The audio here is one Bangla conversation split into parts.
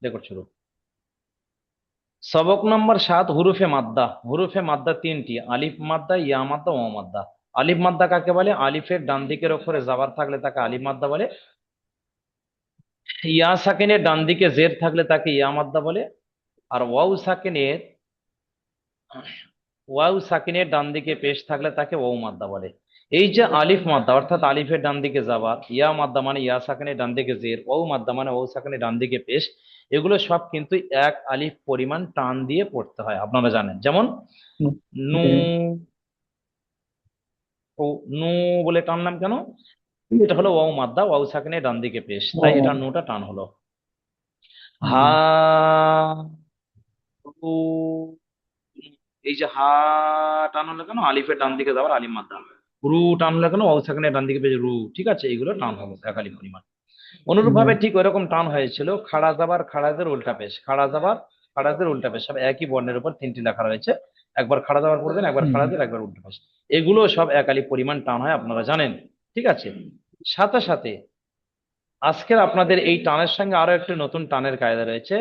রেকর্ড শুরু। সবক নম্বর 7, হুরুফে মাদ্দা। হুরুফে মাদ্দা তিনটি: আলিফ মাদ্দা, ইয়া মাদ্দা, ওয়া মাদ্দা। আলিফ মাদ্দা কাকে বলে? আলিফের ডান দিকের অক্ষরে জাবার থাকলে তাকে আলিফ মাদ্দা বলে। ইয়া সাকিনের ডান দিকে জের থাকলে তাকে ইয়া মাদ্দা বলে। আর ওয়াউ সাকিনের ডান দিকে পেশ থাকলে তাকে ওয়াউ মাদ্দা বলে। এই যে আলিফ মাদ্দা অর্থাৎ আলিফের ডান দিকে জাবার, ইয়া মাদ্দা মানে ইয়া সাকিনের ডান দিকে জের, ওয়াউ মাদ্দা মানে ওয়াউ সাকিনের ডান দিকে পেশ, এগুলো সব কিন্তু এক আলিফ পরিমাণ টান দিয়ে পড়তে হয়, আপনারা জানেন। যেমন হুম, নু, জি। ও, নু বলে টানলাম কেন? এটা হলো ওয়াও মাদ্দা, ওয়াও সাকিনের ডান দিকে পেশ, ও, তাই এটা নুটা টান হলো। হা, জি। রু, এই যে হা টান হলো কেন? আলিফের ডান দিকে যাওয়ার আলিফ মাদ্দা। রু টান হলো কেন? ওয়াও সাকিনের ডান দিকে পেশ রু। ঠিক আছে, এগুলো টান হলো এক আলিফ পরিমাণ। অনুরূপ জি। ভাবে ঠিক ওইরকম টান হয়েছিল খাড়া যাবার খাড়াজের উল্টা পেশ, খাড়া যাবার খাড়াজের উল্টা পেশ, সব একই বর্ণের উপর তিনটি লেখা রয়েছে। একবার খাড়া যাবার পড়বেন, একবার হুম, খাড়াজের, একবার উল্টা পেশ। এগুলো সব এক আলিফ পরিমাণ টান হয়, আপনারা জানেন। ঠিক আছে, সাথে সাথে আজকের আপনাদের এই টানের সঙ্গে আরো একটি নতুন টানের কায়দা রয়েছে,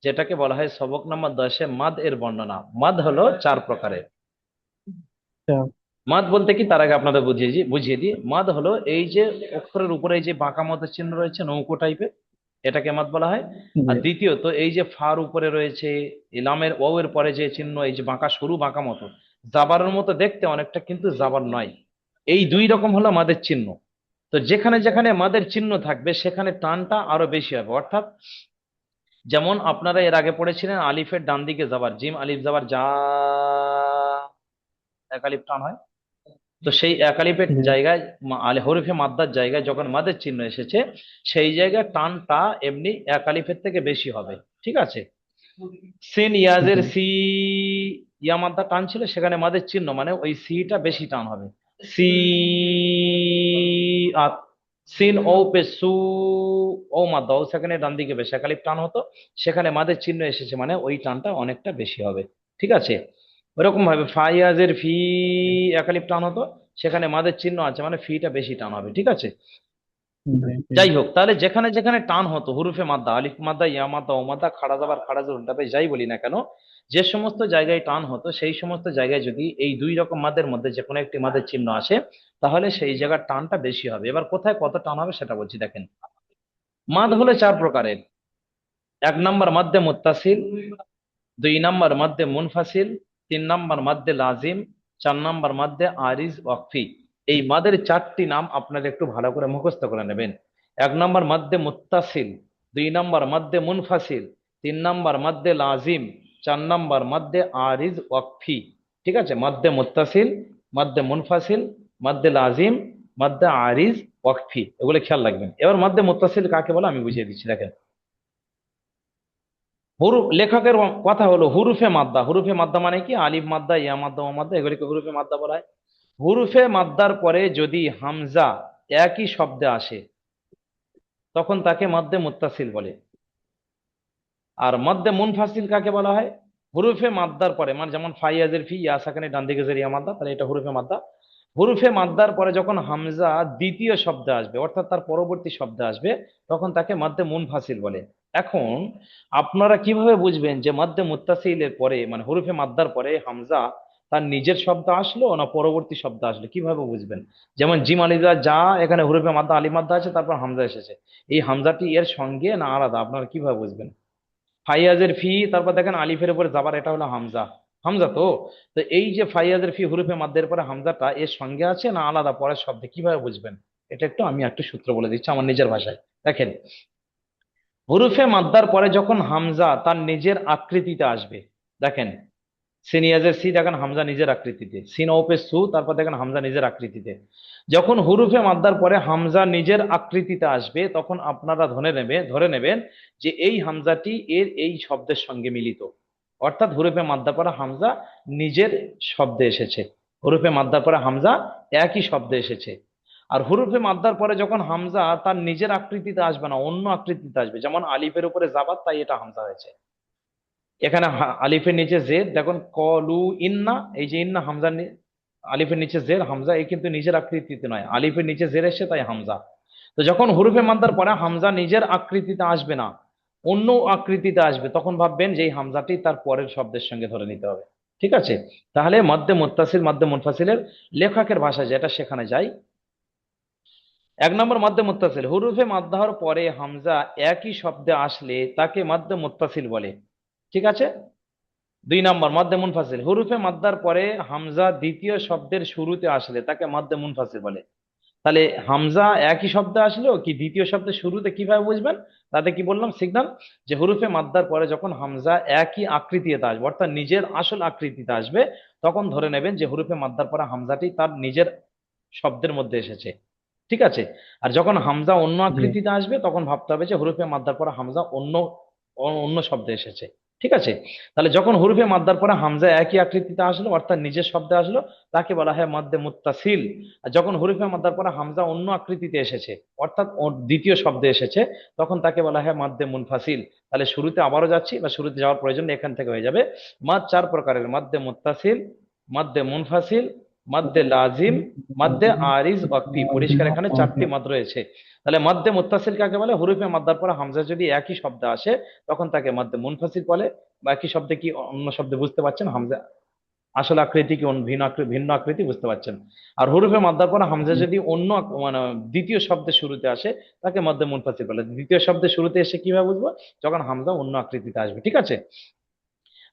যেটাকে বলা হয় সবক নম্বর 10-এ মাদ এর বর্ণনা। মাদ হলো চার প্রকারের। আচ্ছা, মাদ বলতে কি, তার আগে আপনাদের বুঝিয়ে দিই। মাদ হলো এই যে অক্ষরের উপরে এই যে বাঁকা মতো চিহ্ন রয়েছে নৌকো টাইপের, এটাকে মাদ বলা হয়। আর জি। দ্বিতীয়ত এই যে ফার উপরে রয়েছে, ইলামের ওয়াও এর পরে যে চিহ্ন, এই যে বাঁকা সরু বাঁকা মতো, জাবারের মতো দেখতে অনেকটা কিন্তু জাবার নয়। এই দুই রকম হলো মাদের চিহ্ন। তো যেখানে যেখানে মাদের চিহ্ন থাকবে সেখানে টানটা আরো বেশি হবে। অর্থাৎ যেমন আপনারা এর আগে পড়েছিলেন আলিফের ডান দিকে যাবার, জিম আলিফ যাবার যা, এক আলিফ টান হয়। তো সেই এক আলিফের জি। জায়গায় হরফে মাদ্দার জায়গায় যখন মাদের চিহ্ন এসেছে, সেই জায়গায় টানটা এমনি এক আলিফের থেকে বেশি হবে। ঠিক আছে, সিন ইয়াজের জি। সি, ইয়া মাদ্দা টান ছিল, সেখানে মাদের চিহ্ন মানে ওই সিটা বেশি টান হবে। সি আত, সিন ও পে সু, ও মাদ্দা, ও সেখানে ডান দিকে বেশ এক আলিফ টান হতো, সেখানে মাদের চিহ্ন এসেছে মানে ওই টানটা অনেকটা বেশি হবে। ঠিক আছে, ওরকম ভাবে ফাইয়াজের ফি, এক আলিফ টান হতো, সেখানে মাদের চিহ্ন আছে মানে ফিটা বেশি টান হবে। ঠিক আছে, জি। জি। যাই হোক, তাহলে যেখানে যেখানে টান হতো হুরুফে মাদ্দা, আলিফ মাদ্দা, ইয়া মাদ্দা, ও মাদ্দা, খাড়া যাবার খাড়াজের উল্টা পেশ, যাই বলি না কেন, যে সমস্ত জায়গায় টান হতো সেই সমস্ত জায়গায় যদি এই দুই রকম মাদের মধ্যে যে কোনো একটি মাদের চিহ্ন আসে, তাহলে সেই জায়গার টানটা বেশি হবে। এবার কোথায় কত টান হবে সেটা বলছি, দেখেন। মাদ হলো চার প্রকারের: এক নম্বর মাদ্দে মুত্তাসিল, দুই নম্বর মাদ্দে মুনফাসিল, তিন নম্বর মাদ্দে লাজিম, চার নম্বর মাদ্দে আরিজ ওয়াকফি। এই মাদের চারটি নাম আপনারা একটু ভালো করে মুখস্থ করে নেবেন। এক নম্বর মাদ্দে মুত্তাসিল, দুই নম্বর মাদ্দে মুনফাসিল, তিন নম্বর মাদ্দে লাজিম, চার নম্বর মাদ্দে আরিজ ওয়াকফি। ঠিক আছে, মাদ্দে মুত্তাসিল, মাদ্দে মুনফাসিল, মাদ্দে লাজিম, মাদ্দে আরিজ ওয়াকফি, এগুলো খেয়াল রাখবেন। এবার মাদ্দে মুত্তাসিল কাকে বলে আমি বুঝিয়ে দিচ্ছি, দেখেন। লেখকের কথা হলো হুরুফে মাদ্দা। হুরুফে মাদ্দা মানে কি? আলিফ মাদ্দা, ইয়া মাদ্দা, ও মাদ্দা, এগুলিকে হুরুফে মাদ্দা বলা হয়। হুরুফে মাদ্দার পরে যদি হামজা একই শব্দে আসে, তখন তাকে মদ্দে মুত্তাসিল বলে। আর মদ্দে মুনফাসিল কাকে বলা হয়? হুরুফে মাদ্দার পরে, মানে যেমন ফাইয়াজের ফি, ইয়া সাকানে ডান দিকে জের, ইয়া মাদ্দা, তাহলে এটা হুরুফে মাদ্দা। হুরুফে মাদ্দার পরে যখন হামজা দ্বিতীয় শব্দে আসবে, অর্থাৎ তার পরবর্তী শব্দে আসবে, তখন তাকে মাদ্দে মুনফাসিল বলে। এখন আপনারা কিভাবে বুঝবেন যে মাদ্দে মুত্তাসিলের পরে, মানে হুরুফে মাদ্দার পরে হামজা তার নিজের শব্দ আসলো না পরবর্তী শব্দ আসলো, কিভাবে বুঝবেন? যেমন জিম আলিজা যা, এখানে হুরুফে মাদ্দা আলিফ মাদ্দা আছে, তারপর হামজা এসেছে, এই হামজাটি এর সঙ্গে না আলাদা, আপনারা কিভাবে বুঝবেন? ফাইয়াজের ফি, তারপর দেখেন আলিফের উপরে জাবার, এটা হলো হামজা। হামজা তো, তো এই যে ফাইয়াজের ফি হুরুফে মাদ্দের পরে হামজাটা এর সঙ্গে আছে না আলাদা পরের শব্দে, কিভাবে বুঝবেন? এটা একটু আমি একটু সূত্র বলে দিচ্ছি আমার নিজের ভাষায়। দেখেন, হুরুফে মাদ্দার পরে যখন হামজা তার নিজের আকৃতিতে আসবে, দেখেন, সিনিয়াজের সি দেখেন হামজা নিজের আকৃতিতে, সিন ওপে সু, তারপর দেখেন হামজা নিজের আকৃতিতে। যখন হুরুফে মাদ্দার পরে হামজা নিজের আকৃতিতে আসবে, তখন আপনারা ধরে নেবেন যে এই হামজাটি এর এই শব্দের সঙ্গে মিলিত। অর্থাৎ হুরুফে মাদ্দার পরে হামজা নিজের শব্দে এসেছে, হুরুফে মাদ্দার পরে হামজা একই শব্দে এসেছে। আর হুরুফে মাদ্দার পরে যখন হামজা তার নিজের আকৃতিতে আসবে না, অন্য আকৃতিতে আসবে, যেমন আলিফের উপরে জাবাত, তাই এটা হামজা হয়েছে। এখানে আলিফের নিচে জেদ, দেখুন কলু ইন্না, এই যে ইন্না হামজা, আলিফের নিচে জের, হামজা এ কিন্তু নিজের আকৃতিতে নয়, আলিফের নিচে জের এসে তাই হামজা। তো যখন হুরুফে মাদ্দার পরে হামজা নিজের আকৃতিতে আসবে না, অন্য আকৃতিতে আসবে তখন ভাববেন যে এই হামজাটি তার পরের শব্দের সঙ্গে ধরে নিতে হবে। ঠিক আছে, তাহলে মদ্দে মুত্তাসিল মদ্দে মুনফাসিলের লেখকের ভাষা যেটা সেখানে যাই। এক নম্বর মদ্দে মুত্তাসিল, হুরুফে মাদ্দাহর পরে হামজা একই শব্দে আসলে তাকে মদ্দে মুত্তাসিল বলে। ঠিক আছে। দুই নম্বর মদ্দে মুনফাসিল, হুরুফে মাদ্দার পরে হামজা দ্বিতীয় শব্দের শুরুতে আসলে তাকে মদ্দে মুনফাসিল বলে। তাহলে হামজা একই শব্দে আসলো কি দ্বিতীয় শব্দের শুরুতে কিভাবে বুঝবেন? তাতে কি বললাম সিগন্যাল, যে হুরুফে মাদ্দার পরে যখন হামজা একই আকৃতিতে আসবে অর্থাৎ নিজের আসল আকৃতিতে আসবে, তখন ধরে নেবেন যে হুরুফে মাদ্দার পরে হামজাটি তার নিজের শব্দের মধ্যে এসেছে। ঠিক আছে। আর যখন হামজা অন্য জি, আকৃতিতে আসবে তখন ভাবতে হবে যে হুরুফে মাদ্দার পরে হামজা অন্য অন্য শব্দে এসেছে। ঠিক আছে। তাহলে যখন হুরুফে মাদ্দার পরে হামজা একই আকৃতিতে আসলো অর্থাৎ নিজের শব্দে আসলো, তাকে বলা হয় মদ্দে মুত্তাসিল। আর যখন হুরুফে মাদ্দার পরে হামজা অন্য আকৃতিতে এসেছে অর্থাৎ ওর দ্বিতীয় শব্দে এসেছে, তখন তাকে বলা হয় মদ্দে মুনফাসিল। তাহলে শুরুতে আবারও যাচ্ছি, বা শুরুতে যাওয়ার প্রয়োজন নেই, এখান থেকে হয়ে যাবে। মাদ চার প্রকারের, মদ্দে মুত্তাসিল, মদ্দে মুনফাসিল, মদ্দে লাজিম, মদ্দে আরিজ ওয়াকফি। পরিষ্কার, এখানে চারটি মদ রয়েছে। তাহলে মদ্দে মুত্তাসিল কাকে বলে? হুরুফে মাদ্দার পরে হামজা যদি একই শব্দে আসে তখন তাকে মদ্দে মুনফাসিল বলে। বা একই শব্দে কি অন্য শব্দে বুঝতে পারছেন? হামজা আসল আকৃতি কি ভিন্ন ভিন্ন আকৃতি বুঝতে পারছেন। আর হুরুফে মাদ্দার পরে হামজা যদি অন্য মানে দ্বিতীয় শব্দের শুরুতে আসে তাকে মদ্দে মুনফাসিল বলে। দ্বিতীয় শব্দের শুরুতে এসে কিভাবে বুঝবো? যখন হামজা অন্য আকৃতিতে আসবে। ঠিক আছে।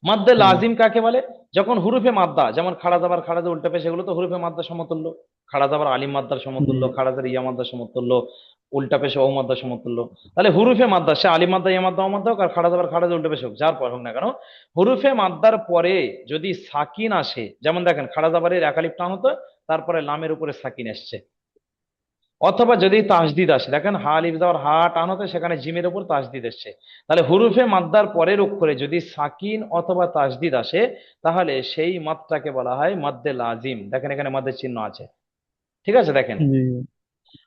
মাদ্দে লাজিম কাকে বলে? যখন হুরুফে মাদ্দা, যেমন খাড়া জাবার খাড়া যে উল্টা পেশ, এগুলো তো হুরুফে মাদ্দা সমতুল্য। খাড়া জাবার আলিম মাদ্দার সমতুল্য, খাড়া জার ইয়া মাদ্দার সমতুল্য, উল্টা পেশে ও মাদ্দার সমতুল্য। তাহলে হুরুফে মাদ্দা, সে আলিম মাদ্দা ইয়া মাদ্দা ও মাদ্দা হোক আর খাড়া জাবার খাড়া যে উল্টা পেশ হোক, যার পর হোক না কেন, হুরুফে মাদ্দার পরে যদি সাকিন আসে, যেমন দেখেন খাড়া জাবারের একালিফ টান হতো, তারপরে লামের উপরে সাকিন এসছে। অথবা যদি তাসদিদ আসে, দেখেন হা আলিফ যাওয়ার হা টান হতে সেখানে জিমের উপর তাসদিদ এসছে। তাহলে হুরুফে মাদ্দার পরের অক্ষরে যদি সাকিন অথবা তাসদিদ আসে, তাহলে সেই মাদটাকে বলা হয় মাদ্দে লাজিম। দেখেন এখানে মাদ্দের চিহ্ন আছে। ঠিক আছে, দেখেন। জি,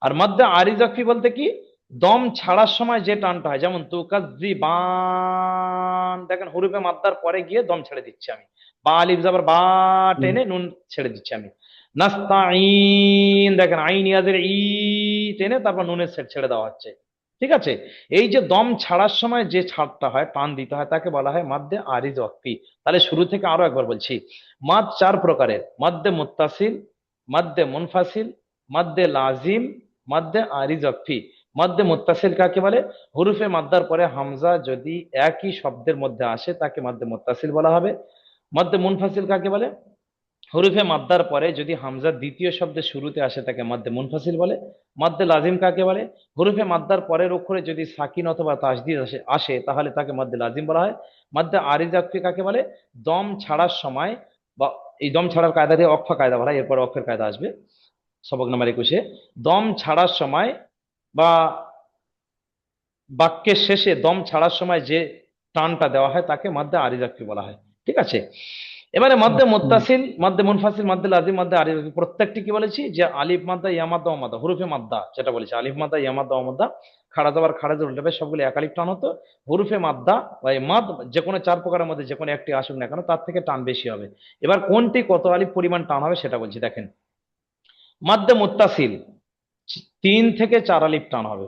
আর মাদ্দে আরিজাফি বলতে কি? দম ছাড়ার সময় যে টানটা হয়, যেমন তুকাজ্জিবান, দেখেন হুরুফে মাদ্দার পরে গিয়ে দম ছেড়ে দিচ্ছি আমি। বা আলিফ যাবার বা জি, টেনে নুন ছেড়ে দিচ্ছি আমি। নাস্তাইন, দেখেন আইন ইয়াজের ই টেনে তারপর নুনের ছেড়ে দেওয়া হচ্ছে। ঠিক আছে। এই যে দম ছাড়ার সময় যে ছাড়টা হয়, টান দিতে হয়, তাকে বলা হয় মাদ্দে আরিজ ওয়াকফি। তাহলে শুরু থেকে আরো একবার বলছি। মাদ চার প্রকারের, মাদ্দে মুত্তাসিল, মাদ্দে মুনফাসিল, মাদ্দে লাজিম, মাদ্দে আরিজ ওয়াকফি। মাদ্দে মুত্তাসিল কাকে বলে? হুরুফে মাদ্দার পরে হামজা যদি একই শব্দের মধ্যে আসে তাকে মাদ্দে মুত্তাসিল বলা হবে। মাদ্দে মুনফাসিল কাকে বলে? হরুফে মাদ্দার পরে যদি হামজা দ্বিতীয় শব্দের শুরুতে আসে তাকে মাদ্দে মুনফাসিল বলে। মাদ্দে লাজিম কাকে বলে? হরুফে মাদ্দার পরের অক্ষরে যদি সাকিন অথবা তাসদিদ আসে তাহলে তাকে মাদ্দে লাজিম বলা হয়। মাদ্দে আরিজ ওয়াকফি কাকে বলে? দম ছাড়ার সময়, বা এই দম ছাড়ার কায়দা দিয়ে অক্ফা কায়দা বলা হয়, এরপর অক্ষের কায়দা আসবে সবক নাম্বার 21-এ। দম ছাড়ার সময় বা বাক্যের শেষে দম ছাড়ার সময় যে টানটা দেওয়া হয় তাকে মাদ্দে আরিজ ওয়াকফি বলা হয়। ঠিক আছে। এবারে মাদ্দে আচ্ছা, মুত্তাসিল, মাদ্দে মুনফাসিল, মাদ্দে লাজিম, মাদ্দে আরিজ, প্রত্যেকটি কি বলেছি যে আলিফ মাদ্দা ইয়া মাদ্দা ও মাদ্দা, হুরুফে মাদ্দা যেটা বলেছি আলিফ মাদ্দা ইয়া মাদ্দা ও মাদ্দা, খাড়া যাবার খাড়া যে উল্টাবে সবগুলো একালিফ টান হতো। হুরুফে মাদ্দা বা এই মাদ যে কোনো চার প্রকারের মধ্যে যে কোনো একটি আসুক না কেন তার থেকে টান বেশি হবে। এবার কোনটি কত আলিফ পরিমাণ টান হবে সেটা বলছি, দেখেন। মাদ্দে মুত্তাসিল 3 থেকে 4 আলিফ টান হবে।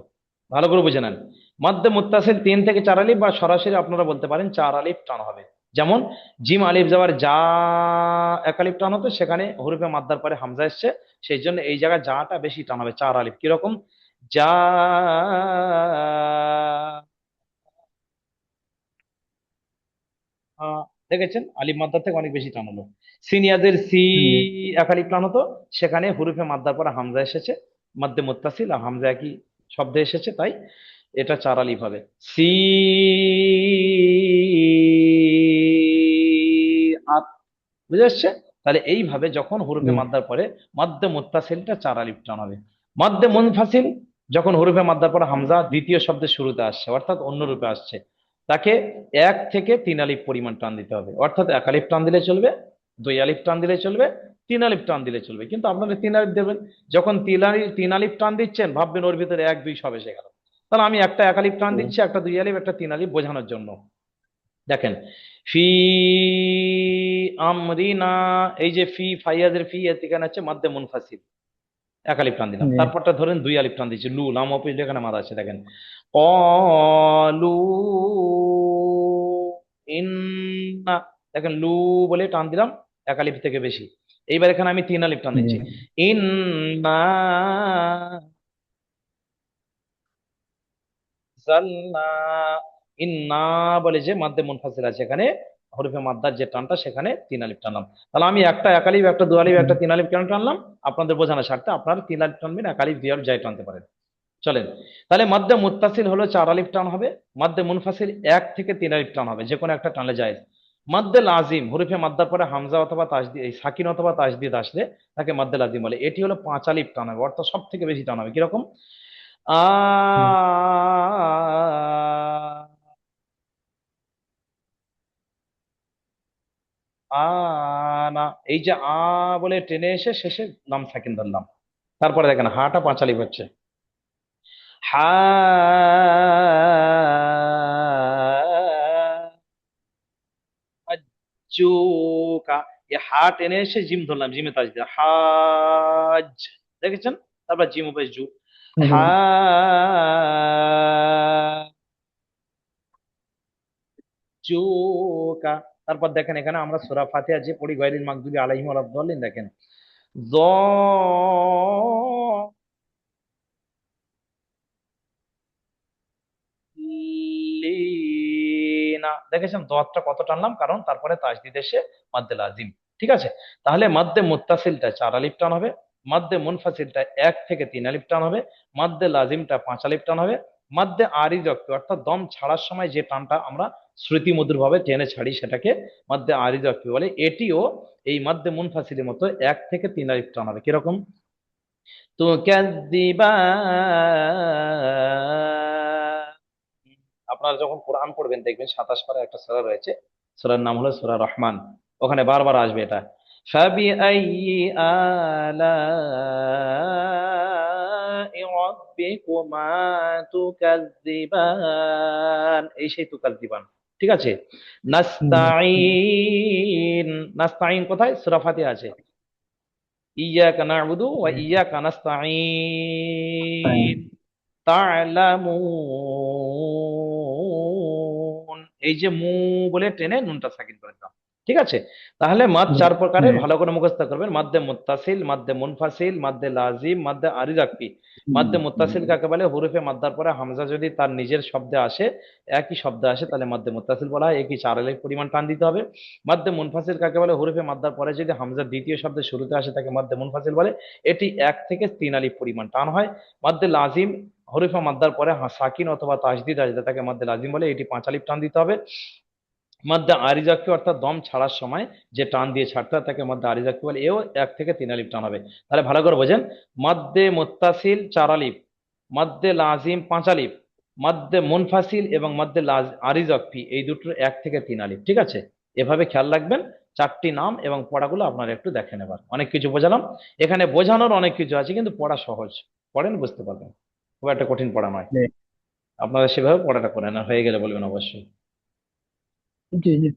ভালো করে বুঝে নেন। মাদ্দে মুত্তাসিল 3 থেকে 4 আলিফ, বা সরাসরি আপনারা বলতে পারেন 4 আলিফ টান হবে। যেমন জিম আলিফ যাবার যা এক আলিফ টান হতো, সেখানে হুরুফে মাদ্দার পরে হামজা এসছে, সেই জন্য এই জায়গায় যাটা বেশি টান হবে, 4 আলিফ। কিরকম? যা, দেখেছেন আলিফ মাদ্দার থেকে অনেক বেশি টান হলো। সিনিয়াদের সি জি, এক আলিফ টান হতো, সেখানে হুরুফে মাদ্দার পরে হামজা এসেছে, মাদ্দে মুত্তাসিল আর হামজা একই শব্দে এসেছে, তাই এটা 4 আলিফ হবে। সি আত, বুঝে আসছে? তাহলে এইভাবে যখন হুরুফে জি, মাদ্দার পরে মাদ্দে মুত্তাসিলটা 4 আলিফ টান হবে। মাদ্দে মুনফাসিল যখন হুরুফে মাদ্দার পরে হামজা দ্বিতীয় শব্দের শুরুতে আসছে অর্থাৎ অন্য রূপে আসছে, তাকে 1 থেকে 3 আলিফ পরিমাণ টান দিতে হবে। অর্থাৎ 1 আলিফ টান দিলে চলবে, 2 আলিফ টান দিলে চলবে, 3 আলিফ টান দিলে চলবে। কিন্তু আপনারা 3 আলিফ দেবেন, যখন 3 আলিফ টান দিচ্ছেন ভাববেন ওর ভিতরে 1 2 সব এসে গেল। তাহলে আমি একটা 1 আলিফ টান দিচ্ছি, একটা 2 আলিফ, একটা 3 আলিফ বোঝানোর জন্য। দেখেন, ফি আমরিনা, এই যে ফি ফাইয়াজের ফি, এর ঠিকানা হচ্ছে মাদ্দে মুনফাসিল। এক আলিফ টান দিলাম, জি। তারপরটা ধরেন দুই আলিফ টান দিচ্ছি, লু, লাম অফিস এখানে মাদ আছে দেখেন, কলু ইন্না, দেখেন লু বলে টান দিলাম এক আলিফ থেকে বেশি। এইবার এখানে আমি তিন আলিফ টান জি। দিচ্ছি, ইন্না জালনা, ইন্না বলে যে মাদ্দে মুনফাসিল আছে এখানে, হরফে মাদ্দার যে টানটা সেখানে তিন আলিফ টানলাম। তাহলে আমি একটা এক আলিফ, একটা দু আলিফ, একটা তিন আলিফ কেন টানলাম, আপনাদের বোঝানোর স্বার্থে। আপনারা তিন আলিফ টানবেন, এক আলিফ দুই আলিফ যাই টানতে পারেন। চলেন, তাহলে মাদ্দে মুত্তাসিল হলো চার আলিফ টান হবে, মাদ্দে মুনফাসিল এক থেকে তিন আলিফ টান হবে, যে কোনো একটা টানলে যায়। মাদ্দে লাজিম হরফে মাদ্দার পরে হামজা অথবা তাসদিদ, এই সাকিন অথবা তাসদিদ আসলে তাকে মাদ্দে লাজিম বলে। এটি হলো পাঁচ আলিফ টান হবে, অর্থাৎ সব থেকে বেশি টান হবে। কিরকম? আ জি। আনা, এই যে বলে টেনে এসে শেষে লাম সাকিন ধরলাম। তারপরে দেখেন হাটা পাঁচ আলিফ হচ্ছে, হা হাজ্জুকা, এই হা টেনে এসে জিম ধরলাম, জিমে তাজ দিয়ে হাজ, দেখেছেন? তারপর জিম উপরে জু, জি। হাজ্জুকা। তারপর দেখেন এখানে আমরা সূরা ফাতিহা যে পড়ি, গায়রিল মাগদুবি আলাইহিম ওয়ালাদ দাল্লিন, দেখেন য লিনা, দেখেছেন দোয়াতটা কত টানলাম, কারণ তারপরে তাসদিদ এসে মাদ্দে লাজিম। ঠিক আছে, তাহলে মাদ্দে মুত্তাসিলটা চার আলিফ টান হবে, মাদ্দে মুনফাসিলটা এক থেকে তিন আলিফ টান হবে, মাদ্দে লাজিমটা পাঁচ আলিফ টান হবে, মাদ্দে আরিজ অর্থাৎ দম ছাড়ার সময় যে টানটা আমরা শ্রুতি মধুর ভাবে টেনে ছাড়ি সেটাকে মাদ্দে আরিজ বলে। এটিও এই মাদ্দে মুনফাসিলের মতো এক থেকে তিন আলিফ টান হবে। কিরকম? তো আপনারা যখন কোরআন পড়বেন দেখবেন 27 পারা একটা সূরা রয়েছে, সূরার নাম হলো সূরা রহমান। ওখানে বারবার আসবে এটা, ফাবিআইয়ি আলাই রাব্বিকুমা তুকাজ্জিবান, এই সেই তুকাজ্জিবান। ঠিক আছে, জি। নাস্তাঈন, নাস্তাঈন কোথায়? সূরা ফাতিহা আছে, ইয়াকা না'বুদু ওয়া ইয়াকা তাই। নাস্তাঈন, তা'লামুন, এই যে মু বলে টেনে নুনটা সাকিন করে দিলাম। ঠিক আছে, তাহলে মাদ জি। চার প্রকারের, জি। ভালো করে মুখস্থ করবেন। মাদ্দে মুত্তাসিল, মাদ্দে মুনফাসিল, মাদ্দে লাজিম, মাদ্দে আরিজাকি। মাদ্দে মুত্তাসিল কাকে বলে? হুরুফে মাদ্দার পরে হামজা যদি তার নিজের শব্দে আসে, একই শব্দে আসে, তাহলে মাদ্দে মুত্তাসিল বলা হয়, একই চার আলিফ পরিমাণ টান দিতে হবে। মাদ্দে মুনফাসিল কাকে বলে? হুরুফে মাদ্দার পরে যদি হামজা দ্বিতীয় শব্দের শুরুতে আসে তাকে মাদ্দে মুনফাসিল বলে, এটি এক থেকে তিন আলিফ পরিমাণ টান হয়। মাদ্দে লাজিম হরিফা মাদ্দার পরে সাকিন অথবা তাসদিদ আসলে তাকে মাদ্দে লাজিম বলে, এটি পাঁচ আলিফ টান দিতে হবে। মাদ্দে আরিজাকি অর্থাৎ দম ছাড়ার সময় যে টান দিয়ে ছাড়তে হয় তাকে মাদ্দে আরিজাকি বলে, এও এক থেকে তিন আলিফ টান হবে। তাহলে ভালো করে বোঝেন, মাদ্দে মুত্তাসিল চার আলিফ, মাদ্দে লাজিম পাঁচ আলিফ, মাদ্দে মুনফাসিল এবং মাদ্দে আরিজাকি এই দুটোর এক থেকে তিন আলিফ। ঠিক আছে, এভাবে খেয়াল রাখবেন। চারটি নাম এবং পড়াগুলো আপনারা একটু দেখেন। এবার অনেক কিছু বোঝালাম, এখানে বোঝানোর অনেক কিছু আছে, কিন্তু পড়া সহজ, পড়েন বুঝতে পারবেন, খুব একটা কঠিন পড়া নয়। জি। আপনারা সেভাবে পড়াটা করেন, আর হয়ে গেলে বলবেন অবশ্যই। জি। জি।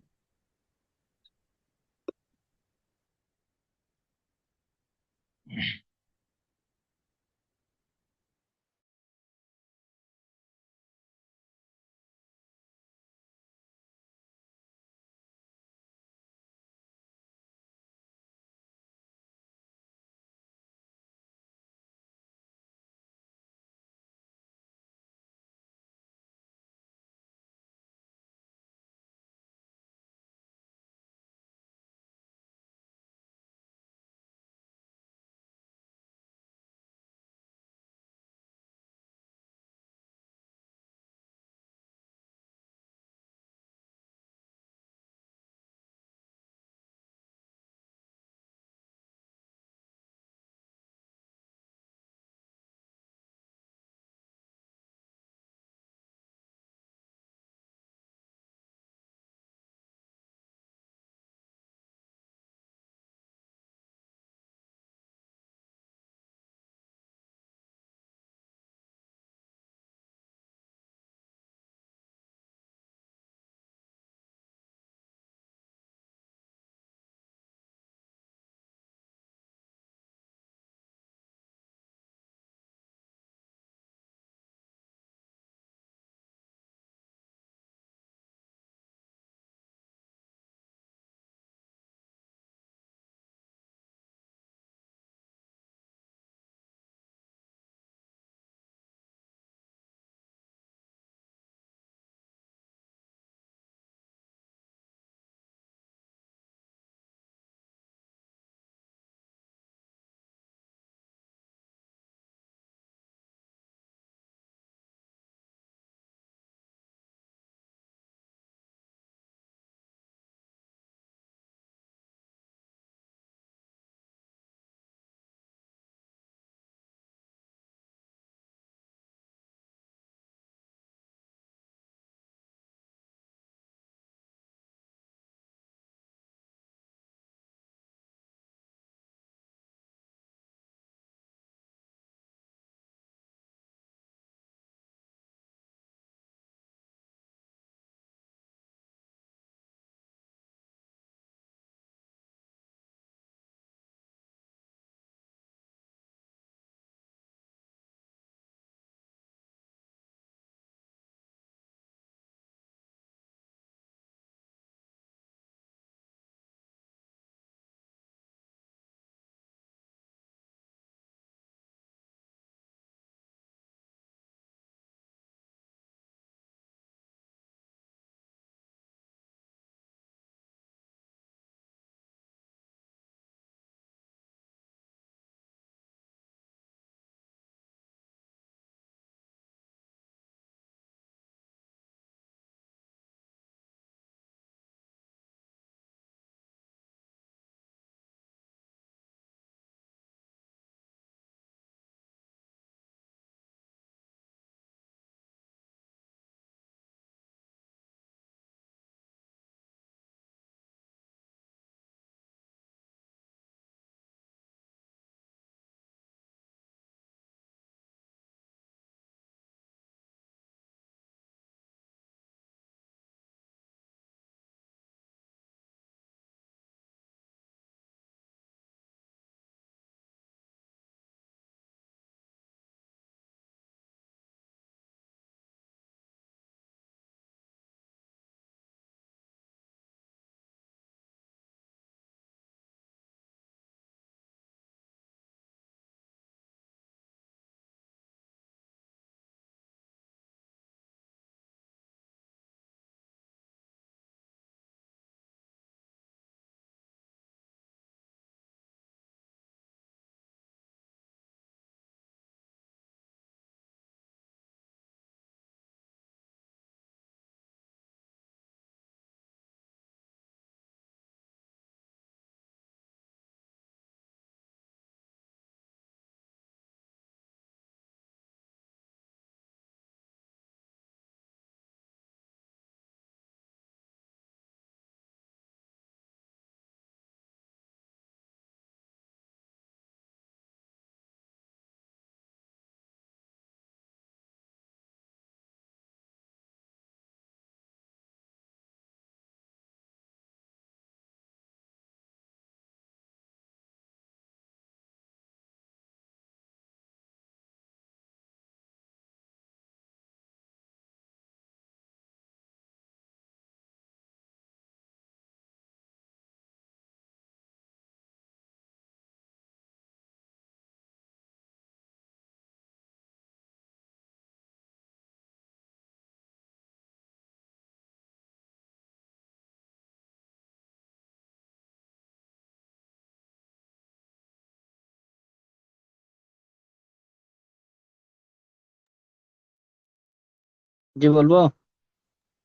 জি বলবো।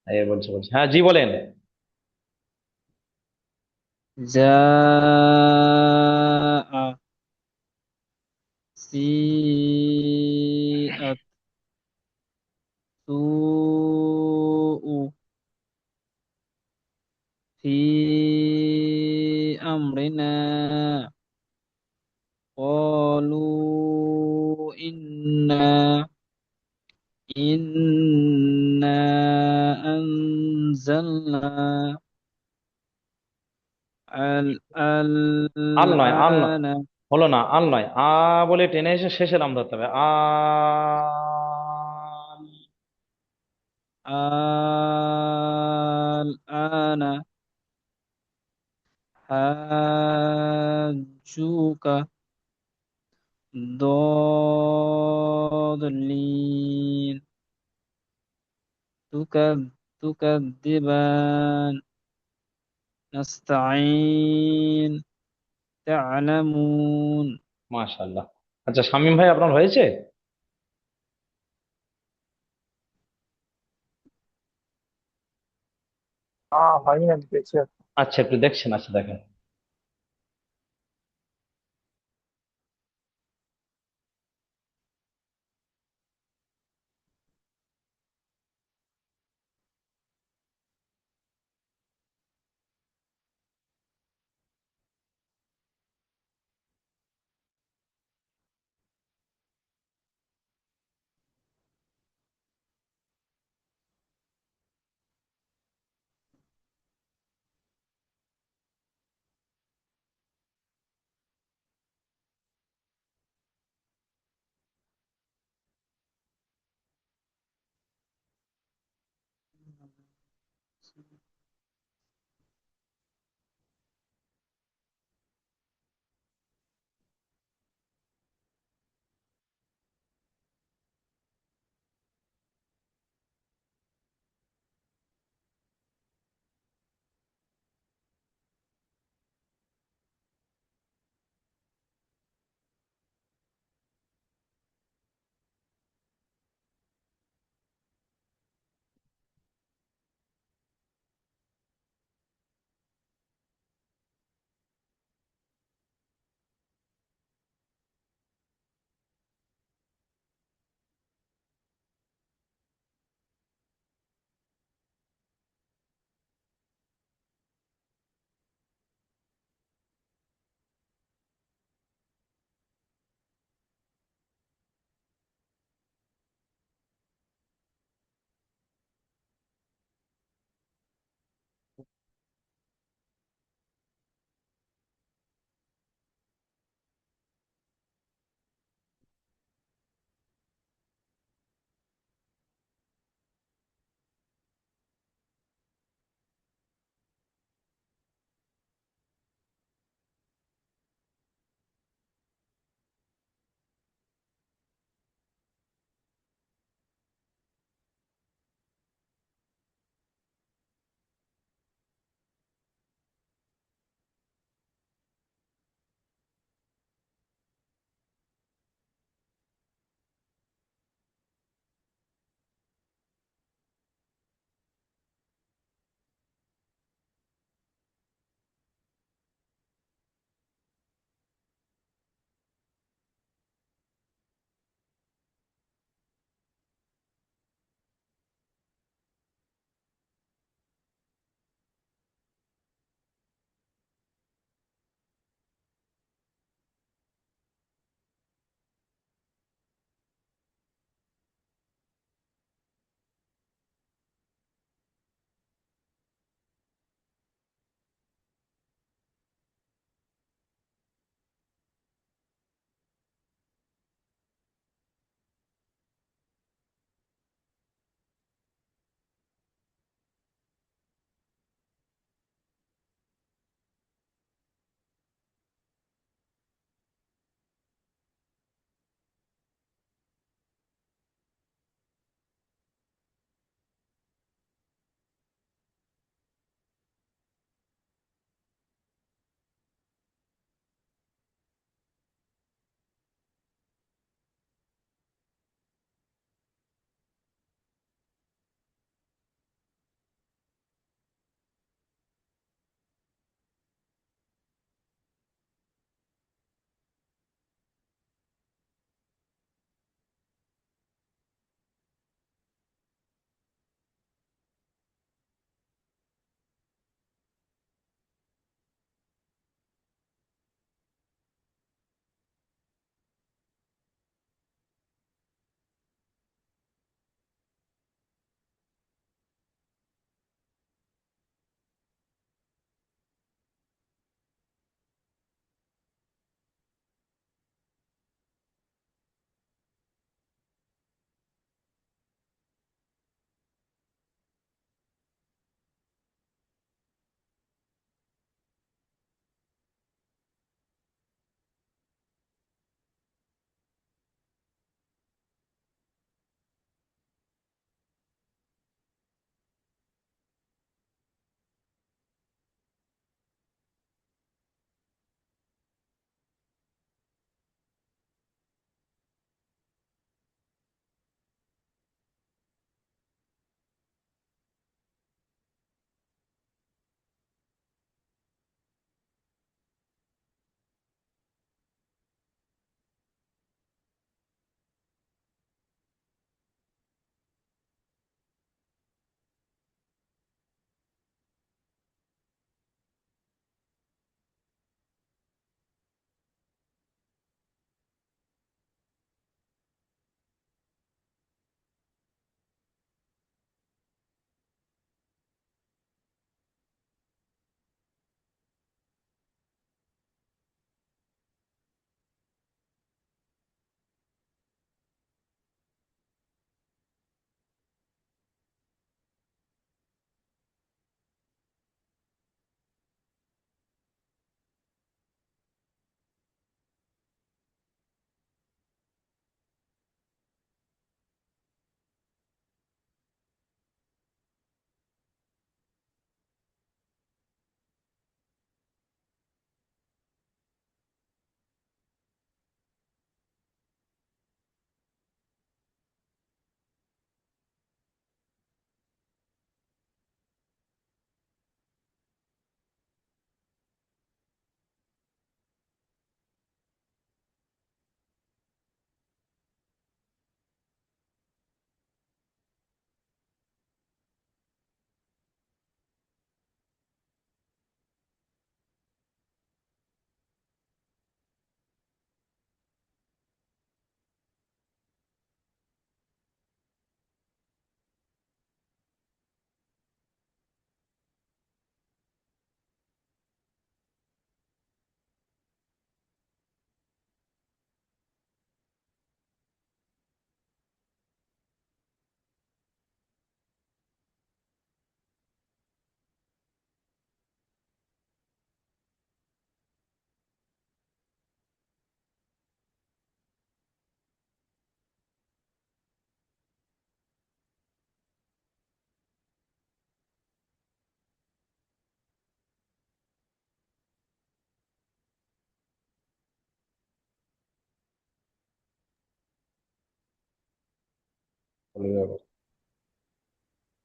এই বলছে বলছে, হ্যাঁ জি বলেন। জাআ সিআত সুউ ফি আমরিনা قالوا إنا أنزلنا আল নয়, আল নয়, الآن হলো না, আল নয়, বলে টেনে এসে শেষে লাম ধরতে হবে। الآن حاجوك ضالين تكذبان نستعين تعلمون মাশাআল্লাহ। আচ্ছা শামীম ভাই, আপনার হয়েছে? হয়নি, আমি পেয়েছি। আচ্ছা একটু দেখছেন, আচ্ছা দেখেন।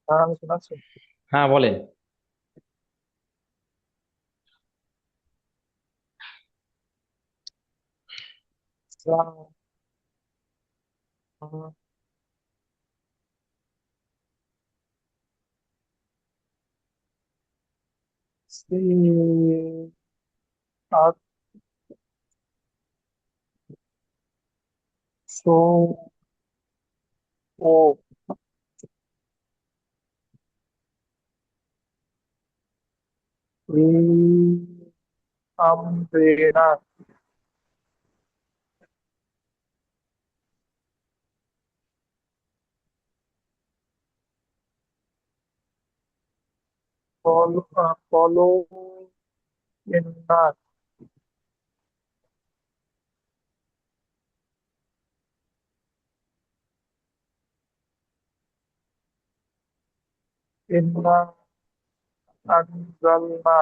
হ্যাঁ আমি শোনাচ্ছি। হ্যাঁ বলেন। সা- সি আর সো ও রি আমব্রেনা পলো ইন্নার ইন্না আনজালনা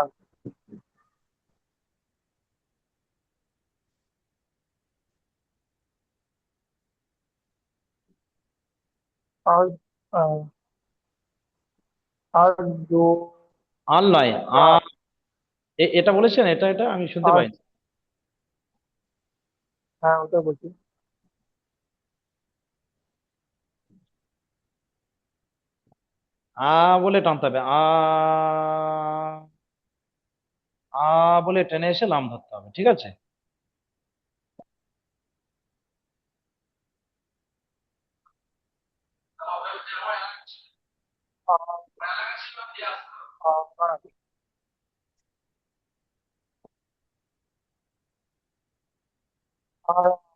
আর আরজো আল নয়, এটা বলেছেন, এটা আমি শুনতে আর পাইনি। হ্যাঁ ওটা বলছি। আ বলে টানতে হবে, আ বলে টেনে এসে লাম ধরতে হবে, ঠিক আছে। আরজো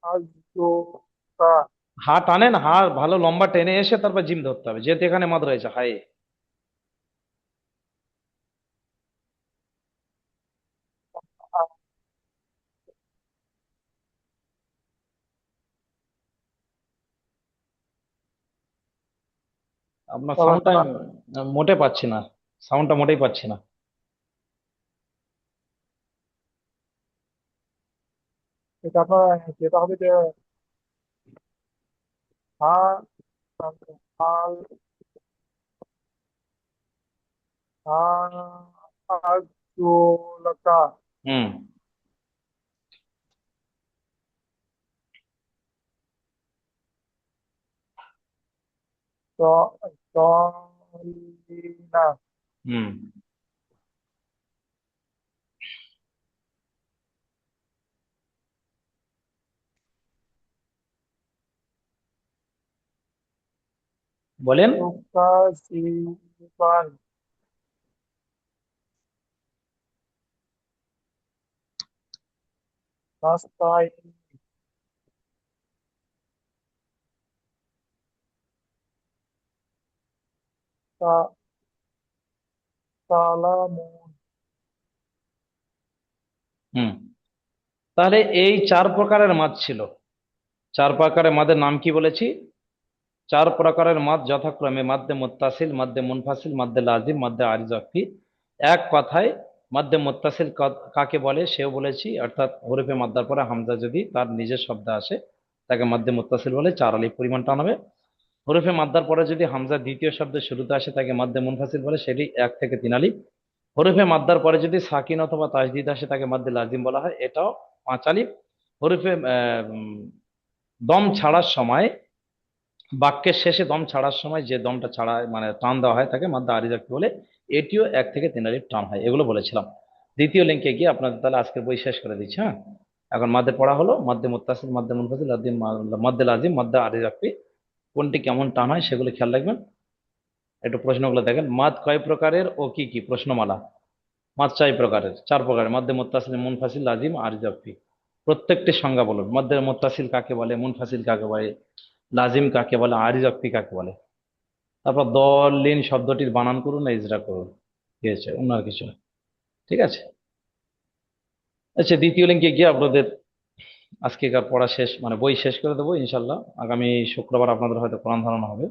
আরজো কা হা টানেন, হা ভালো লম্বা টেনে এসে তারপর জিম ধরতে হবে, যেহেতু এখানে মাদ রয়েছে হাই। আপনার সাউন্ডটা মোটে পাচ্ছি না, সাউন্ডটা মোটেই পাচ্ছি না। এটা আপনার যেটা হবে যে হা হাল হা আরজুলাকা হুম। সলিনা হুম। বলেন। তুকাজিবান নাস্তাইন তা- তালামুন হুম। তাহলে এই চার প্রকারের মাছ ছিল। চার প্রকারের মাদের নাম কি বলেছি? চার প্রকারের মাদ যথাক্রমে মাদ্দে মুত্তাসিল, মাদ্দে মুনফাসিল, মাদ্দে লাজিম, মাদ্দে আরিজাফি। এক কথায় মাদ্দে মুত্তাসিল কাকে বলে সেও বলেছি, অর্থাৎ হরফে মাদ্দার পরে হামজা যদি তার নিজের শব্দ আসে তাকে মাদ্দে মুত্তাসিল বলে, চার আলিফ পরিমাণ টানাবে। হরফে মাদ্দার পরে যদি হামজা দ্বিতীয় শব্দের শুরুতে আসে তাকে মাদ্দে মুনফাসিল বলে, সেটি 1 থেকে 3 আলিফ। হরফে মাদ্দার পরে যদি সাকিন অথবা তাজদিদ আসে তাকে মাদ্দে লাজিম বলা হয়, এটাও 5 আলিফ। হরফে দম ছাড়ার সময়, বাক্যের শেষে দম ছাড়ার সময় যে দমটা ছাড়া মানে টান দেওয়া হয় তাকে মাদ্দা আরিজাকি বলে, এটিও 1 থেকে 3 আলিফ টান হয়। এগুলো বলেছিলাম। দ্বিতীয় লিঙ্কে গিয়ে আপনাদের তাহলে আজকের বই শেষ করে দিচ্ছি। হ্যাঁ, এখন মাদ্দে পড়া হলো, মাদ্দে মুত্তাসিল, মাদ্দে মুনফাসিল, মাদ্দে লাজিম, মাদ্দে আরিজাকি, কোনটি কেমন টান হয় সেগুলো খেয়াল রাখবেন। একটু প্রশ্নগুলো দেখেন, মাদ কয় প্রকারের ও কি কি? প্রশ্নমালা। মাদ 4 প্রকারের, 4 প্রকারের মাদ্দে মুত্তাসিল, মুনফাসিল, লাজিম, আরিজাকি। প্রত্যেকটি সংজ্ঞা বলুন, মাদ্দে মুত্তাসিল কাকে বলে, মুনফাসিল কাকে বলে, লাজিম কাকে বলে, আরিজাকি কাকে বলে। তারপর দলিন শব্দটির বানান করুন না ইজরা করুন, ঠিক আছে, অন্য আর কিছু না। ঠিক আছে। আচ্ছা, দ্বিতীয় লিঙ্কে গিয়ে আপনাদের আজকেকার পড়া শেষ, মানে বই শেষ করে দেবো ইনশাল্লাহ। আগামী শুক্রবার আপনাদের হয়তো কোরআন ধারণা হবে।